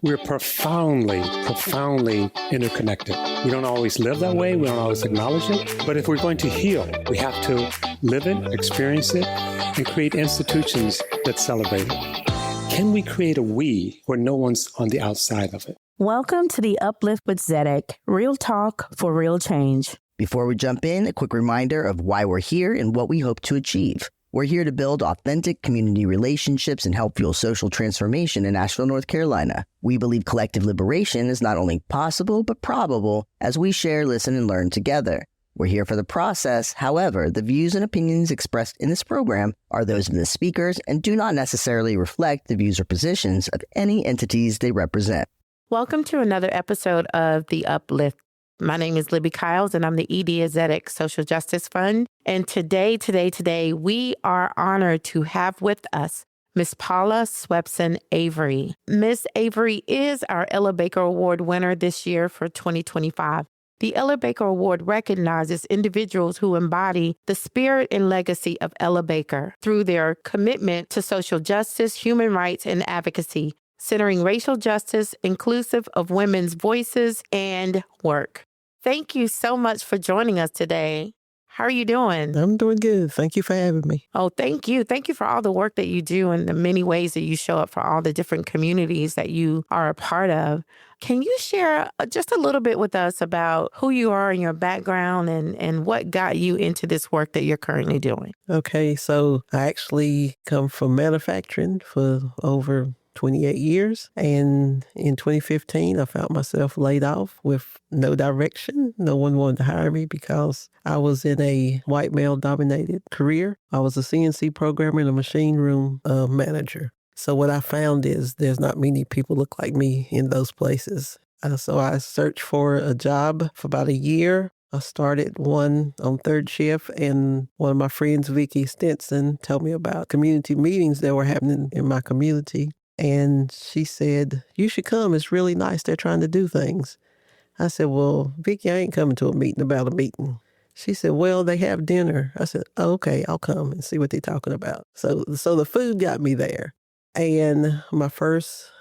we're profoundly interconnected. We don't always live that way. We don't always acknowledge it. But if we're going to heal, we have to live it, experience it, and create institutions that celebrate it. Can we create a we where no one's on the outside of it? Welcome to the Uplift with Zedek, real talk for real change. Before we jump in, a quick reminder of why we're here and what we hope to achieve. We're here to build authentic community relationships and help fuel social transformation in Asheville, North Carolina. We believe collective liberation is not only possible, but probable as we share, listen, and learn together. We're here for the process. However, the views and opinions expressed in this program are those of the speakers and do not necessarily reflect the views or positions of any entities they represent. Welcome to another episode of The Uplift. My name is Libby Kyles, and I'm the ED at Zedek Social Justice Fund. And today, we are honored to have with us Miss Paula Swepson Avery. Miss Avery is our Ella Baker Award winner this year for 2025. The Ella Baker Award recognizes individuals who embody the spirit and legacy of Ella Baker through their commitment to social justice, human rights, and advocacy, centering racial justice, inclusive of women's voices and work. Thank you so much for joining us today. How are you doing? I'm doing good. Thank you for having me. Oh, thank you. Thank you for all the work that you do and the many ways that you show up for all the different communities that you are a part of. Can you share just a little bit with us about who you are and your background and what got you into this work that you're currently doing? Okay, so I actually come from manufacturing for over 28 years. And in 2015, I found myself laid off with no direction. No one wanted to hire me because I was in a white male-dominated career. I was a CNC programmer and a machine room manager. So what I found is there's not many people look like me in those places. So I searched for a job for about a year. I started one on third shift, and one of my friends, Vicky Stinson, told me about community meetings that were happening in my community. And she said, you should come. It's really nice. They're trying to do things. I said, well, Vicky, I ain't coming to a meeting about a meeting. She said, well, they have dinner. I said, oh, okay, I'll come and see what they're talking about. So the food got me there. And my first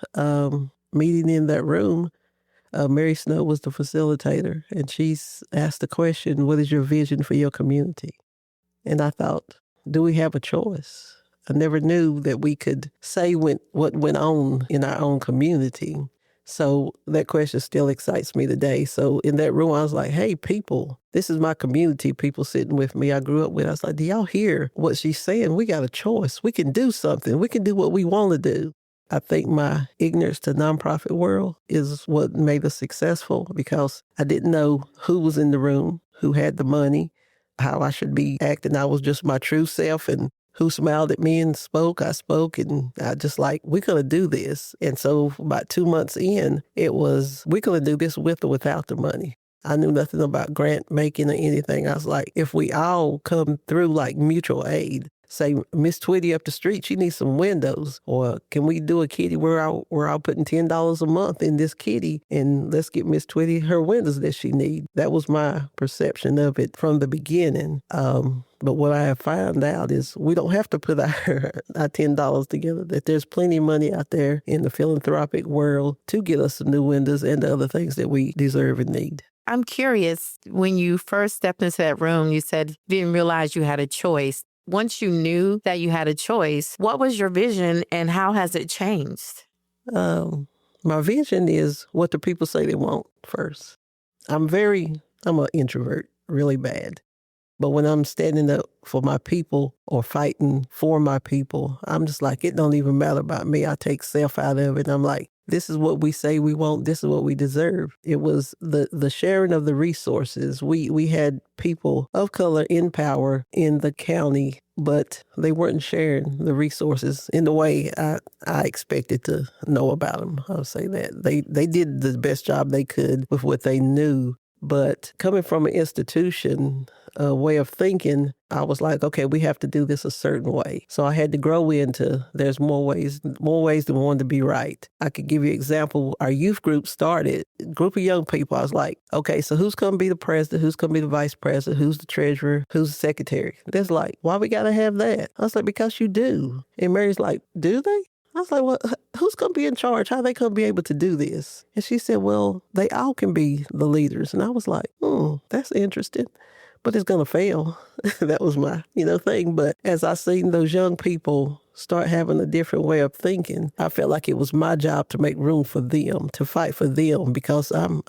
meeting in that room, Mary Snow was the facilitator. And she's asked the question, what is your vision for your community? And I thought, do we have a choice? I never knew that we could say what went on in our own community. So that question still excites me today. So in that room, I was like, hey, people, this is my community, people sitting with me I grew up with. I was like, do y'all hear what she's saying? We got a choice. We can do something. We can do what we want to do. I think my ignorance to nonprofit world is what made us successful because I didn't know who was in the room, who had the money, how I should be acting. I was just my true self, and who smiled at me and spoke, I spoke, and I just like, we're going to do this. And so about 2 months in, it was, we're going to do this with or without the money. I knew nothing about grant making or anything. I was like, if we all come through like mutual aid, say, Miss Twitty up the street, she needs some windows. Or can we do a kitty where I'll putting $10 a month in this kitty and let's get Miss Twitty her windows that she needs. That was my perception of it from the beginning. But what I have found out is we don't have to put our $10 together, that there's plenty of money out there in the philanthropic world to get us some new windows and the other things that we deserve and need. I'm curious, when you first stepped into that room, you said you didn't realize you had a choice. Once you knew that you had a choice, what was your vision and how has it changed? My vision is what the people say they want first. I'm an introvert, really bad. But when I'm standing up for my people or fighting for my people, I'm just like, it don't even matter about me. I take self out of it. I'm like, this is what we say we want. This is what we deserve. It was the sharing of the resources. We had people of color in power in the county, but they weren't sharing the resources in the way I expected to know about them. I'll say that. They did the best job they could with what they knew. But coming from an institution, a way of thinking, I was like, okay, we have to do this a certain way. So I had to grow into, there's more ways than one to be right. I could give you an example. Our youth group started, a group of young people. I was like, okay, so who's going to be the president? Who's going to be the vice president? Who's the treasurer? Who's the secretary? That's like, why we got to have that? I was like, because you do. And Mary's like, do they? I was like, well, who's going to be in charge? How are they going to be able to do this? And she said, well, they all can be the leaders. And I was like, that's interesting. But it's going to fail. That was my, thing. But as I seen those young people start having a different way of thinking, I felt like it was my job to make room for them, to fight for them, because I'm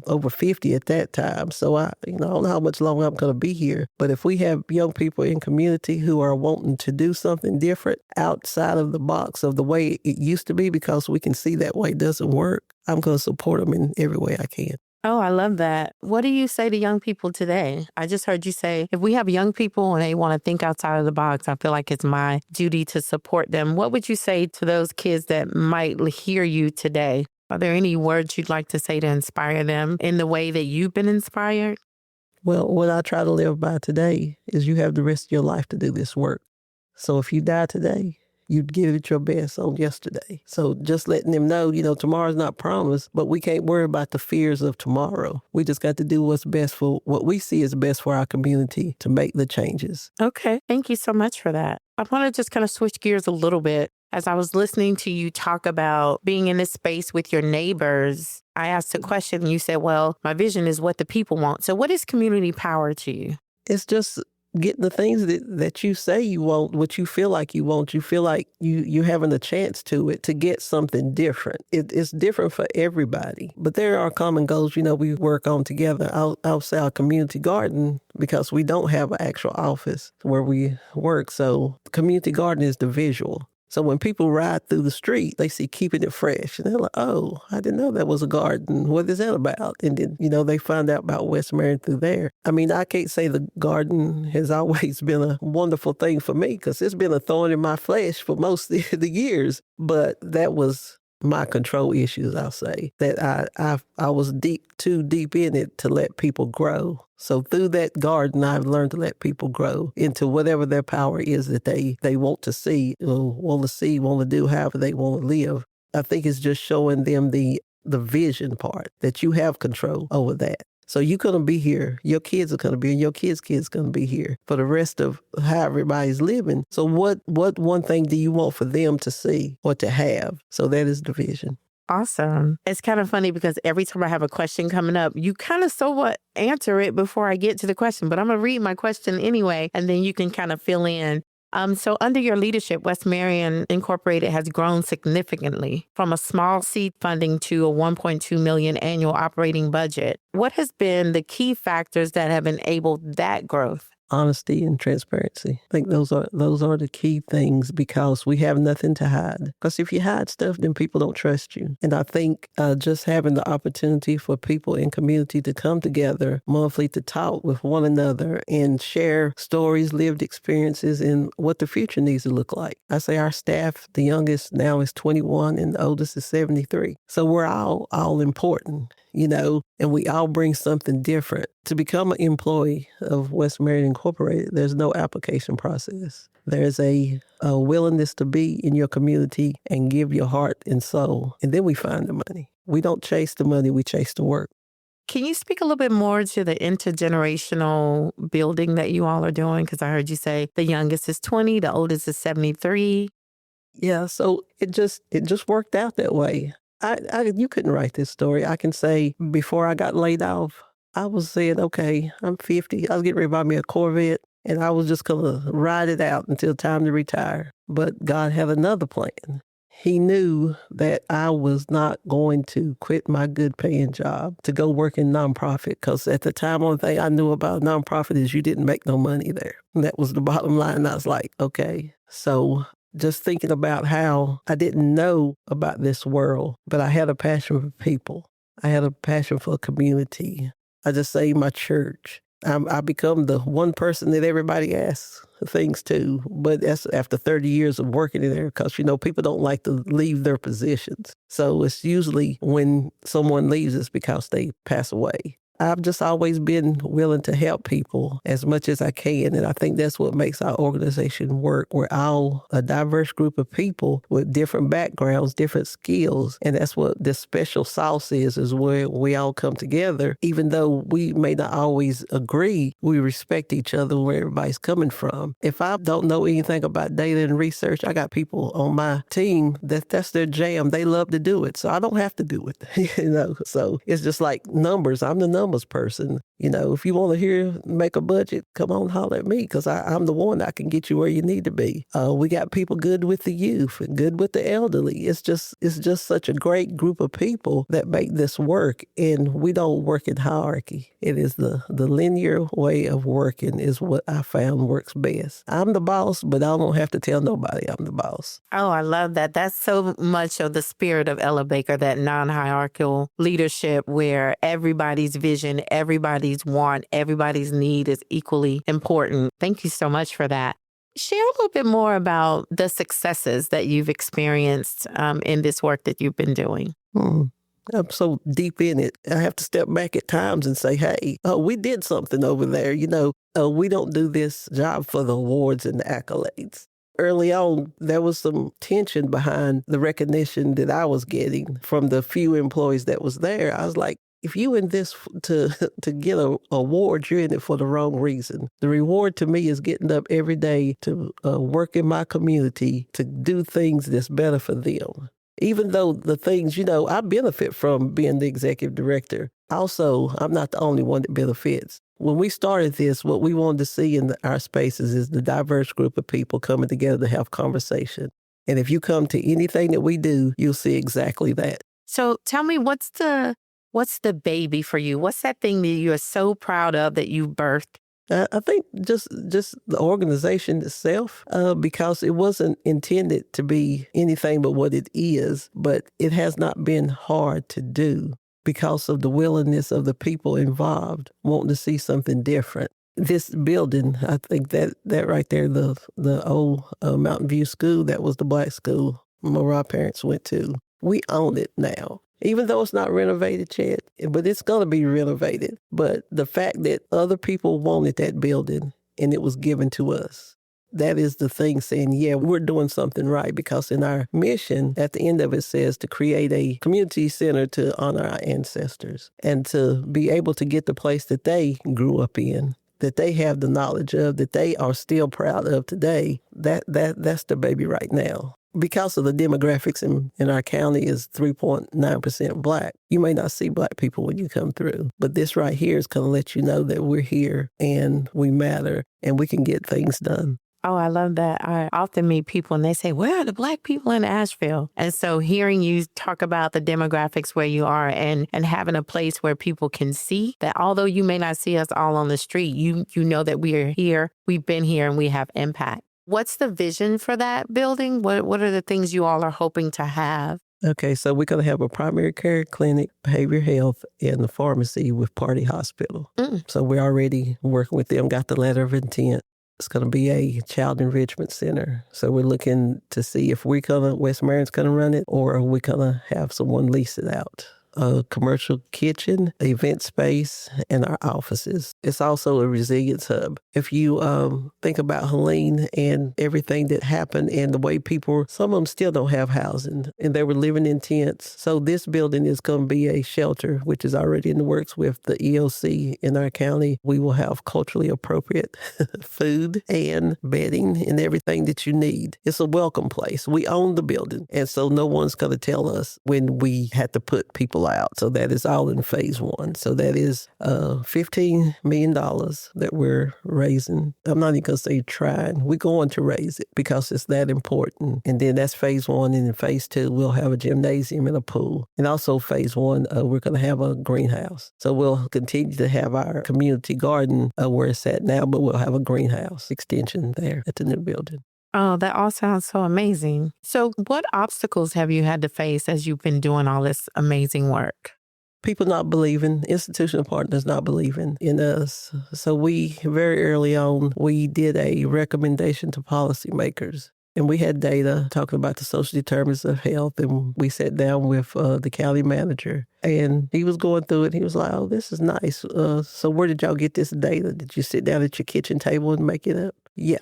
over 50 at that time. So I don't know how much longer I'm going to be here. But if we have young people in community who are wanting to do something different outside of the box of the way it used to be, because we can see that way doesn't work, I'm going to support them in every way I can. Oh, I love that. What do you say to young people today? I just heard you say, if we have young people and they want to think outside of the box, I feel like it's my duty to support them. What would you say to those kids that might hear you today? Are there any words you'd like to say to inspire them in the way that you've been inspired? Well, what I try to live by today is you have the rest of your life to do this work. So if you die today, you'd give it your best on yesterday. So just letting them know, tomorrow's not promised, but we can't worry about the fears of tomorrow. We just got to do what's best for what we see is best for our community to make the changes. Okay. Thank you so much for that. I want to just kind of switch gears a little bit. As I was listening to you talk about being in this space with your neighbors, I asked a question and you said, well, my vision is what the people want. So what is community power to you? It's just getting the things that you say you want, what you feel like you want. You feel like you having a chance to get something different. It's different for everybody. But there are common goals, we work on together outside our community garden, because we don't have an actual office where we work. So community garden is the visual. So when people ride through the street, they see keeping it fresh. And they're like, oh, I didn't know that was a garden. What is that about? And then, they find out about West Marion through there. I mean, I can't say the garden has always been a wonderful thing for me, because it's been a thorn in my flesh for most of the years. But that was my control issues, I'll say, that I was too deep in it to let people grow. So through that garden, I've learned to let people grow into whatever their power is that they want to see, want to do, however they want to live. I think it's just showing them the vision part, that you have control over that. So you're going to be here. Your kids are going to be, and your kids' kids going to be here for the rest of how everybody's living. So what one thing do you want for them to see or to have? So that is the vision. Awesome. It's kind of funny because every time I have a question coming up, you kind of somewhat answer it before I get to the question, but I'm going to read my question anyway, and then you can kind of fill in. So under your leadership, West Marion Incorporated has grown significantly from a small seed funding to a $1.2 million annual operating budget. What has been the key factors that have enabled that growth? Honesty and transparency. I think those are the key things, because we have nothing to hide. Because if you hide stuff, then people don't trust you. And I think just having the opportunity for people in community to come together monthly to talk with one another and share stories, lived experiences, and what the future needs to look like. I say our staff, the youngest now is 21 and the oldest is 73. So we're all important, and we all bring something different. To become an employee of West Marion Incorporated, there's no application process. There's a willingness to be in your community and give your heart and soul. And then we find the money. We don't chase the money, we chase the work. Can you speak a little bit more to the intergenerational building that you all are doing? Because I heard you say the youngest is 20, the oldest is 73. Yeah, so it just worked out that way. You couldn't write this story. I can say before I got laid off, I was saying, okay, I'm 50. I was getting ready to buy me a Corvette, and I was just going to ride it out until time to retire. But God had another plan. He knew that I was not going to quit my good paying job to go work in nonprofit, because at the time, only thing I knew about nonprofit is you didn't make no money there. And that was the bottom line. I was like, okay, so just thinking about how I didn't know about this world, but I had a passion for people. I had a passion for community. I just say my church. I become the one person that everybody asks things to, but that's after 30 years of working in there, because, people don't like to leave their positions. So it's usually when someone leaves, it's because they pass away. I've just always been willing to help people as much as I can. And I think that's what makes our organization work. We're all a diverse group of people with different backgrounds, different skills. And that's what this special sauce is where we all come together. Even though we may not always agree, we respect each other where everybody's coming from. If I don't know anything about data and research, I got people on my team that's their jam. They love to do it. So I don't have to do it, So it's just like numbers. I'm the numbers person. If you want to make a budget, come on, holler at me, because I'm the one that can get you where you need to be. We got people good with the youth and good with the elderly. It's just such a great group of people that make this work, and we don't work in hierarchy. It is the linear way of working is what I found works best. I'm the boss, but I don't have to tell nobody I'm the boss. Oh, I love that. That's so much of the spirit of Ella Baker, that non-hierarchical leadership where everybody's vision, everybody's want, everybody's need is equally important. Thank you so much for that. Share a little bit more about the successes that you've experienced in this work that you've been doing. I'm so deep in it. I have to step back at times and say, hey, we did something over there. We don't do this job for the awards and the accolades. Early on, there was some tension behind the recognition that I was getting from the few employees that was there. I was like, if you in this to get an award, you're in it for the wrong reason. The reward to me is getting up every day to work in my community, to do things that's better for them. Even though the things, I benefit from being the executive director. Also, I'm not the only one that benefits. When we started this, what we wanted to see in our spaces is the diverse group of people coming together to have conversation. And if you come to anything that we do, you'll see exactly that. So tell me, what's the baby for you? What's that thing that you are so proud of that you birthed? I think just the organization itself, because it wasn't intended to be anything but what it is, but it has not been hard to do because of the willingness of the people involved wanting to see something different. This building, I think that right there, the old Mountain View School, that was the black school my parents went to. We own it now. Even though it's not renovated yet, but it's going to be renovated. But the fact that other people wanted that building and it was given to us, that is the thing saying, yeah, we're doing something right, because in our mission, at the end of it says to create a community center to honor our ancestors and to be able to get the place that they grew up in, that they have the knowledge of, that they are still proud of today. That's the baby right now. Because of the demographics in our county is 3.9% Black, you may not see Black people when you come through. But this right here is going to let you know that we're here and we matter and we can get things done. Oh, I love that. I often meet people and they say, where are the Black people in Asheville? And so hearing you talk about the demographics where you are and having a place where people can see that although you may not see us all on the street, you know that we are here, we've been here, and we have impact. What's the vision for that building? What are the things you all are hoping to have? Okay, so we're going to have a primary care clinic, behavioral health, and the pharmacy with Party Hospital. So we're already working with them, got the letter of intent. It's going to be a child enrichment center. So we're looking to see if West Marion's going to run it, or are we going to have someone lease it out. A commercial kitchen, event space, and our offices. It's also a resilience hub. If you think about Helene and everything that happened and the way people, some of them still don't have housing and they were living in tents. So this building is going to be a shelter, which is already in the works with the EOC in our county. We will have culturally appropriate food and bedding and everything that you need. It's a welcome place. We own the building. And so no one's going to tell us when we had to put people out. So that is all in phase one. So that is $15 million that we're raising. I'm not even going to say trying. We're going to raise it because it's that important. And then that's phase one. And in phase two, we'll have a gymnasium and a pool. And also phase one, we're going to have a greenhouse. So we'll continue to have our community garden where it's at now, but we'll have a greenhouse extension there at the new building. Oh, that all sounds so amazing. So what obstacles have you had to face as you've been doing all this amazing work? People not believing, institutional partners not believing in us. So we, very early on, we did a recommendation to policymakers. And we had data talking about the social determinants of health. And we sat down with the county manager. And he was going through it. He was like, oh, this is nice. So where did y'all get this data? Did you sit down at your kitchen table and make it up? Yeah.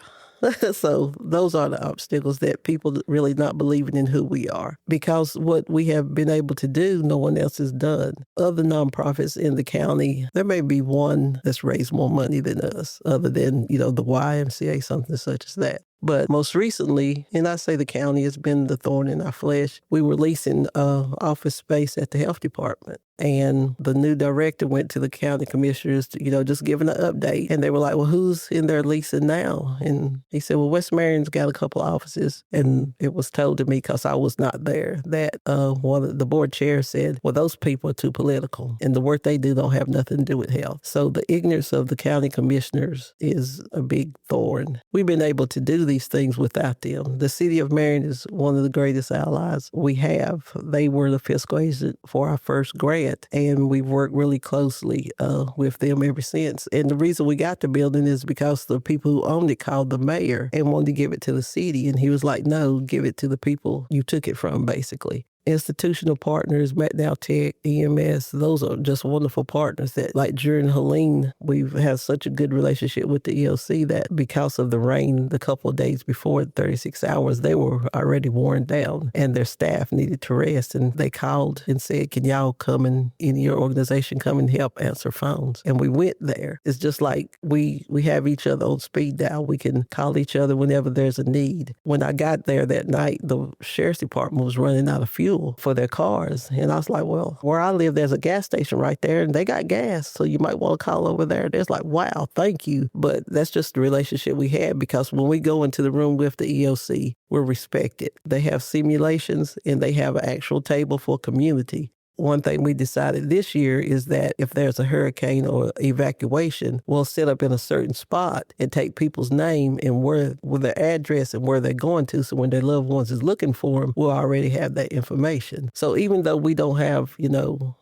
So those are the obstacles that people really not believing in who we are. Because what we have been able to do, no one else has done. Other nonprofits in the county, there may be one that's raised more money than us, other than, the YMCA, something such as that. But most recently, and I say the county has been the thorn in our flesh, we were leasing office space at the health department. And the new director went to the county commissioners, to, just giving an update. And they were like, well, who's in there leasing now? And he said, well, West Marion's got a couple of offices. And it was told to me, because I was not there, that one of the board chair said, well, those people are too political. And the work they do don't have nothing to do with health. So the ignorance of the county commissioners is a big thorn. We've been able to do these things without them. The city of Marion is one of the greatest allies we have. They were the fiscal agent for our first grant. And we've worked really closely with them ever since. And the reason we got the building is because the people who owned it called the mayor and wanted to give it to the city. And he was like, no, give it to the people you took it from, basically. Institutional partners, McDowell Tech, EMS, those are just wonderful partners that, like during Helene, we've had such a good relationship with the EOC that because of the rain the couple of days before, 36 hours, they were already worn down and their staff needed to rest. And they called and said, can y'all come in your organization, come and help answer phones? And we went there. It's just like we have each other on speed dial. We can call each other whenever there's a need. When I got there that night, the sheriff's department was running out of fuel for their cars. And I was like, well, where I live, there's a gas station right there and they got gas. So you might want to call over there. There's like, wow, thank you. But that's just the relationship we had, because when we go into the room with the EOC, we're respected. They have simulations and they have an actual table for community. One thing we decided this year is that if there's a hurricane or evacuation, we'll set up in a certain spot and take people's name and where their address and where they're going to. So when their loved ones is looking for them, we'll already have that information. So even though we don't have,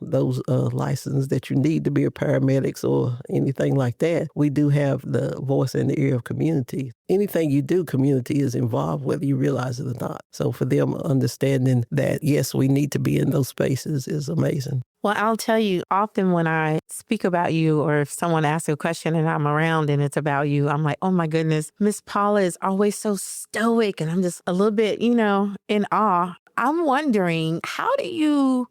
those licenses that you need to be a paramedics or anything like that, we do have the voice and the ear of community. Anything you do, community is involved, whether you realize it or not. So for them understanding that, yes, we need to be in those spaces is amazing. Well, I'll tell you, often when I speak about you or if someone asks a question and I'm around and it's about you, I'm like, oh my goodness, Miss Paula is always so stoic. And I'm just a little bit, in awe. I'm wondering, how do you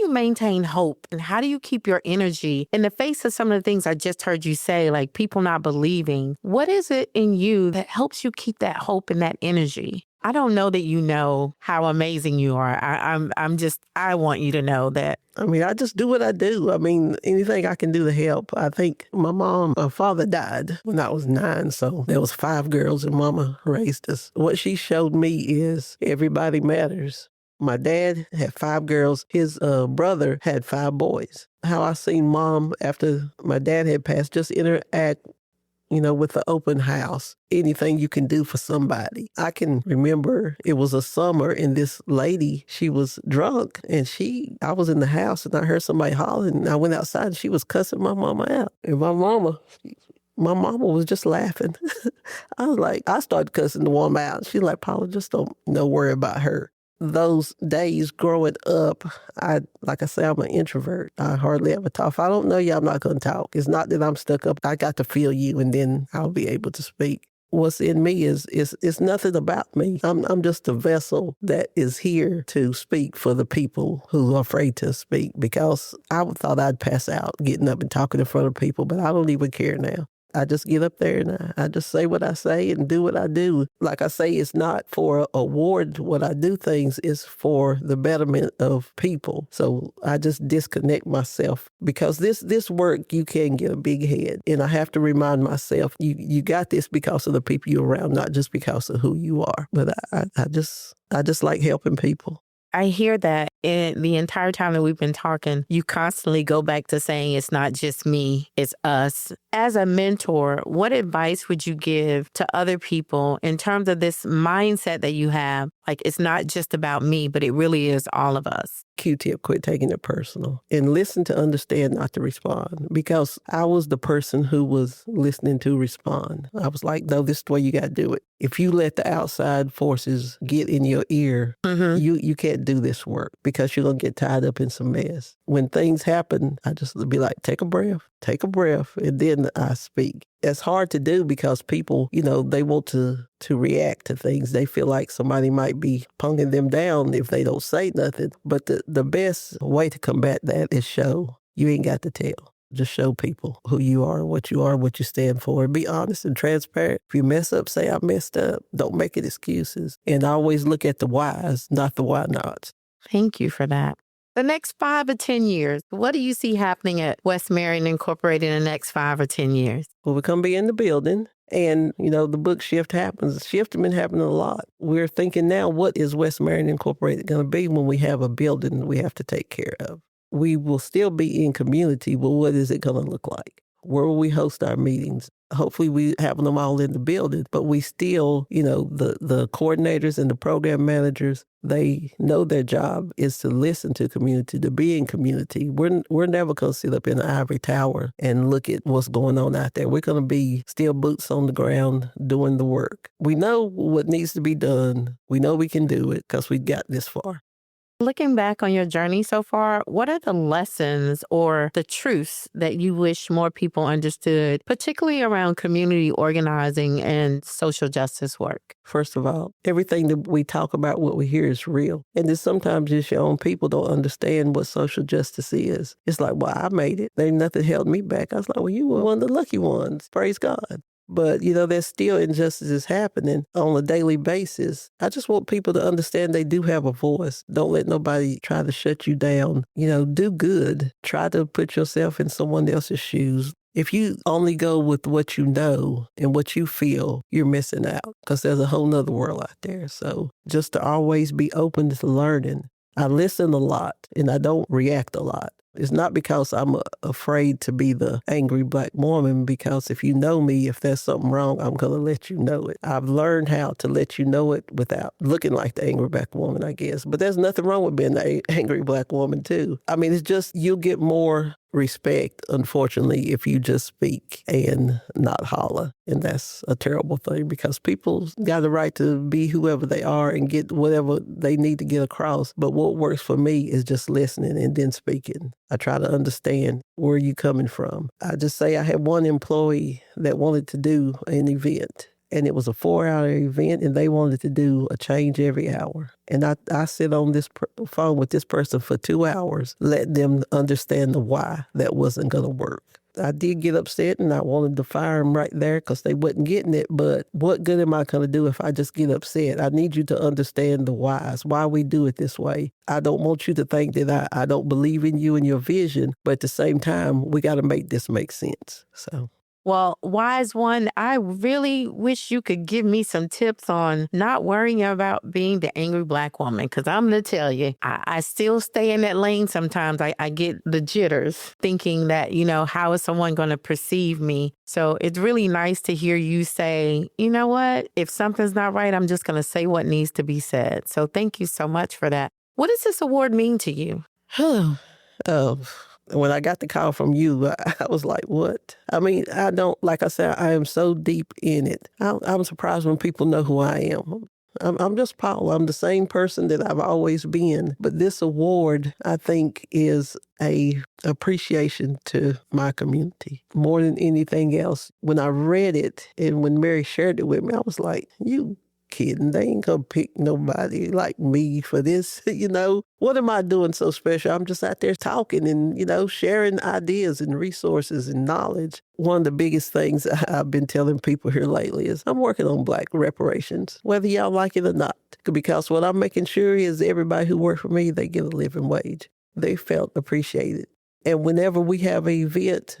maintain hope and how do you keep your energy in the face of some of the things I just heard you say, like people not believing? What is it in you that helps you keep that hope and that energy? I don't know that you know how amazing you are. I want you to know that. I just do what I do. Anything I can do to help. I think my father died when I was 9, so there was 5 girls and mama raised us. What she showed me is everybody matters. My dad had 5 girls. His brother had 5 boys. How I seen mom after my dad had passed just interact with the open house, anything you can do for somebody. I can remember it was a summer and this lady, she was drunk and I was in the house and I heard somebody hollering and I went outside and she was cussing my mama out. And my mama was just laughing. I started cussing the woman out. She's like, Paula, just don't worry about her. Those days growing up, like I say, I'm an introvert. I hardly ever talk. If I don't know you, I'm not going to talk. It's not that I'm stuck up. I got to feel you, and then I'll be able to speak. What's in me is nothing about me. I'm just a vessel that is here to speak for the people who are afraid to speak, because I thought I'd pass out getting up and talking in front of people, but I don't even care now. I just get up there and I just say what I say and do what I do. Like I say, it's not for award what I do things, it's for the betterment of people. So I just disconnect myself, because this work, you can get a big head. And I have to remind myself, you got this because of the people you're around, not just because of who you are. But I just like helping people. I hear that in the entire time that we've been talking, you constantly go back to saying it's not just me, it's us. As a mentor, what advice would you give to other people in terms of this mindset that you have Like, it's not just about me, but it really is all of us. Q-tip, quit taking it personal and listen to understand, not to respond. Because I was the person who was listening to respond. I was like, no, this is the way you got to do it. If you let the outside forces get in your ear, you can't do this work because you're going to get tied up in some mess. When things happen, I just be like, take a breath, and then I speak. It's hard to do because people, they want to react to things. They feel like somebody might be punking them down if they don't say nothing. But the best way to combat that is show. You ain't got to tell. Just show people who you are, what you stand for. Be honest and transparent. If you mess up, say I messed up. Don't make it excuses. And always look at the whys, not the why nots. Thank you for that. The next 5 or 10 years, what do you see happening at West Marion Incorporated in the next 5 or 10 years? Well, we're going to be in the building. And, the book shift happens. Shift has been happening a lot. We're thinking now, what is West Marion Incorporated going to be when we have a building we have to take care of? We will still be in community, but what is it going to look like? Where will we host our meetings? Hopefully we have them all in the building, but we still, the coordinators and the program managers, they know their job is to listen to community, to be in community. We're never going to sit up in the ivory tower and look at what's going on out there. We're going to be still boots on the ground doing the work. We know what needs to be done. We know we can do it because we got this far. Looking back on your journey so far, what are the lessons or the truths that you wish more people understood, particularly around community organizing and social justice work? First of all, everything that we talk about, what we hear is real. And then sometimes just your own people don't understand what social justice is. It's like, well, I made it. There ain't nothing held me back. I was like, well, you were one of the lucky ones. Praise God. But, there's still injustices happening on a daily basis. I just want people to understand they do have a voice. Don't let nobody try to shut you down. Do good. Try to put yourself in someone else's shoes. If you only go with what you know and what you feel, you're missing out because there's a whole nother world out there. So just to always be open to learning. I listen a lot and I don't react a lot. It's not because I'm afraid to be the angry Black woman, because if you know me, if there's something wrong, I'm going to let you know it. I've learned how to let you know it without looking like the angry Black woman, I guess. But there's nothing wrong with being the angry Black woman, too. I mean, it's just you'll get more respect, unfortunately, if you just speak and not holler. And that's a terrible thing because people got the right to be whoever they are and get whatever they need to get across. But what works for me is just listening and then speaking. I try to understand where you're coming from. I just say I had one employee that wanted to do an event. And it was a 4-hour event, and they wanted to do a change every hour. And I sit on this phone with this person for 2 hours, letting them understand the why that wasn't going to work. I did get upset, and I wanted to fire them right there because they wasn't getting it. But what good am I going to do if I just get upset? I need you to understand the whys, why we do it this way. I don't want you to think that I don't believe in you and your vision, but at the same time, we got to make this make sense. So. Well, wise one, I really wish you could give me some tips on not worrying about being the angry Black woman, because I'm going to tell you, I still stay in that lane sometimes. I get the jitters thinking that, how is someone going to perceive me? So it's really nice to hear you say, you know what, if something's not right, I'm just going to say what needs to be said. So thank you so much for that. What does this award mean to you? When I got the call from you, I was like, what? I mean, like I said, I am so deep in it. I'm surprised when people know who I am. I'm just Paula. I'm the same person that I've always been. But this award, I think, is a appreciation to my community more than anything else. When I read it and when Mary shared it with me, I was like, you kidding. They ain't gonna pick nobody like me for this, What am I doing so special? I'm just out there talking and, sharing ideas and resources and knowledge. One of the biggest things I've been telling people here lately is I'm working on Black reparations, whether y'all like it or not. Because what I'm making sure is everybody who worked for me, they get a living wage. They felt appreciated. And whenever we have an event,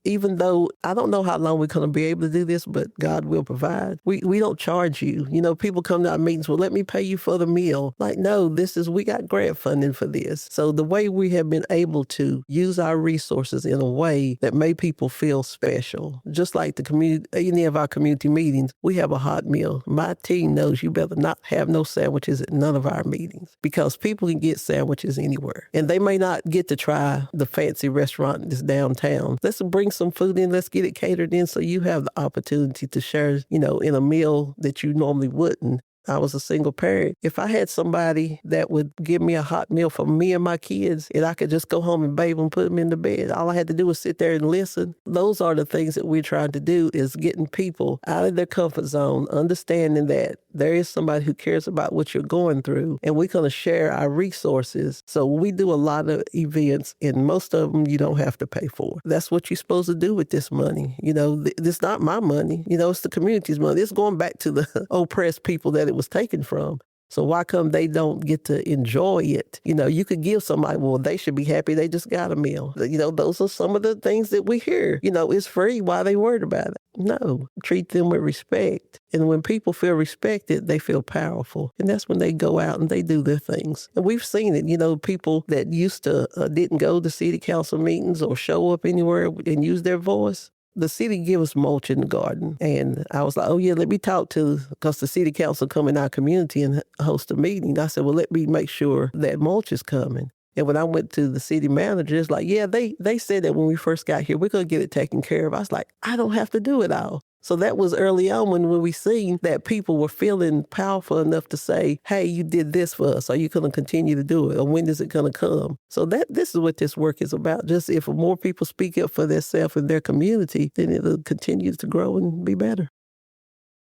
even though I don't know how long we're going to be able to do this, but God will provide. We don't charge you. People come to our meetings, well, let me pay you for the meal. Like, no, we got grant funding for this. So the way we have been able to use our resources in a way that made people feel special, just like the community, any of our community meetings, we have a hot meal. My team knows you better not have no sandwiches at none of our meetings because people can get sandwiches anywhere. And they may not get to try the fancy restaurant that's downtown. Let's bring some food in. Let's get it catered in so you have the opportunity to share, in a meal that you normally wouldn't. I was a single parent. If I had somebody that would give me a hot meal for me and my kids, and I could just go home and bathe them, put them in the bed, all I had to do was sit there and listen. Those are the things that we're trying to do, is getting people out of their comfort zone, understanding that there is somebody who cares about what you're going through, and we're going to share our resources. So we do a lot of events, and most of them you don't have to pay for. That's what you're supposed to do with this money. It's not my money. It's the community's money. It's going back to the oppressed people that it was taken from. So why come they don't get to enjoy it? You could give somebody, well, they should be happy they just got a meal. Those are some of the things that we hear. It's free. Why are they worried about it? No, treat them with respect. And when people feel respected, they feel powerful. And that's when they go out and they do their things. And we've seen it, people that used to didn't go to city council meetings or show up anywhere and use their voice. The city give us mulch in the garden. And I was like, oh, yeah, let me talk because the city council come in our community and host a meeting. I said, well, let me make sure that mulch is coming. And when I went to the city manager, it's like, yeah, they said that when we first got here, we're going to get it taken care of. I was like, I don't have to do it all. So that was early on when we seen that people were feeling powerful enough to say, hey, you did this for us. Are you going to continue to do it? Or when is it going to come? So this is what this work is about. Just if more people speak up for themselves and their community, then it'll continue to grow and be better.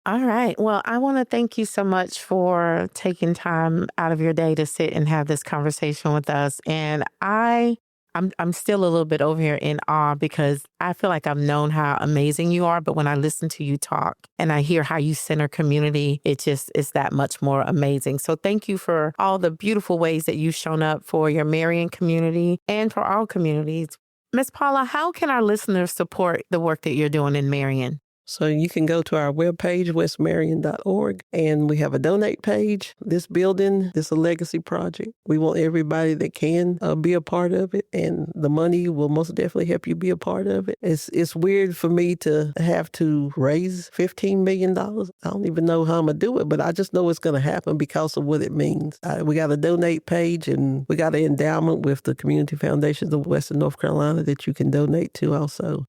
All right. Well, I want to thank you so much for taking time out of your day to sit and have this conversation with us. And I'm still a little bit over here in awe because I feel like I've known how amazing you are. But when I listen to you talk and I hear how you center community, it just is that much more amazing. So thank you for all the beautiful ways that you've shown up for your Marion community and for all communities. Ms. Paula, how can our listeners support the work that you're doing in Marion? So you can go to our webpage, westmarion.org, and we have a donate page. This building, this is a legacy project. We want everybody that can be a part of it, and the money will most definitely help you be a part of it. It's weird for me to have to raise $15 million. I don't even know how I'm going to do it, but I just know it's going to happen because of what it means. We got a donate page, and we got an endowment with the Community Foundations of Western North Carolina that you can donate to also.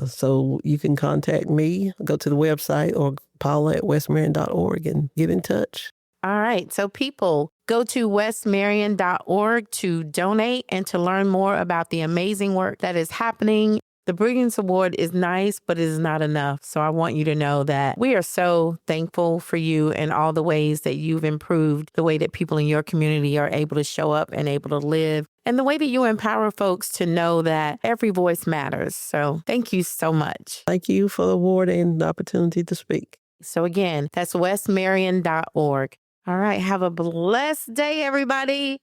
So you can contact me, go to the website, or Paula at westmarion.org and get in touch. All right. So people, go to westmarion.org to donate and to learn more about the amazing work that is happening. The Brilliance Award is nice, but it is not enough. So I want you to know that we are so thankful for you and all the ways that you've improved the way that people in your community are able to show up and able to live, and the way that you empower folks to know that every voice matters. So thank you so much. Thank you for the award and the opportunity to speak. So again, that's westmarion.org. All right. Have a blessed day, everybody.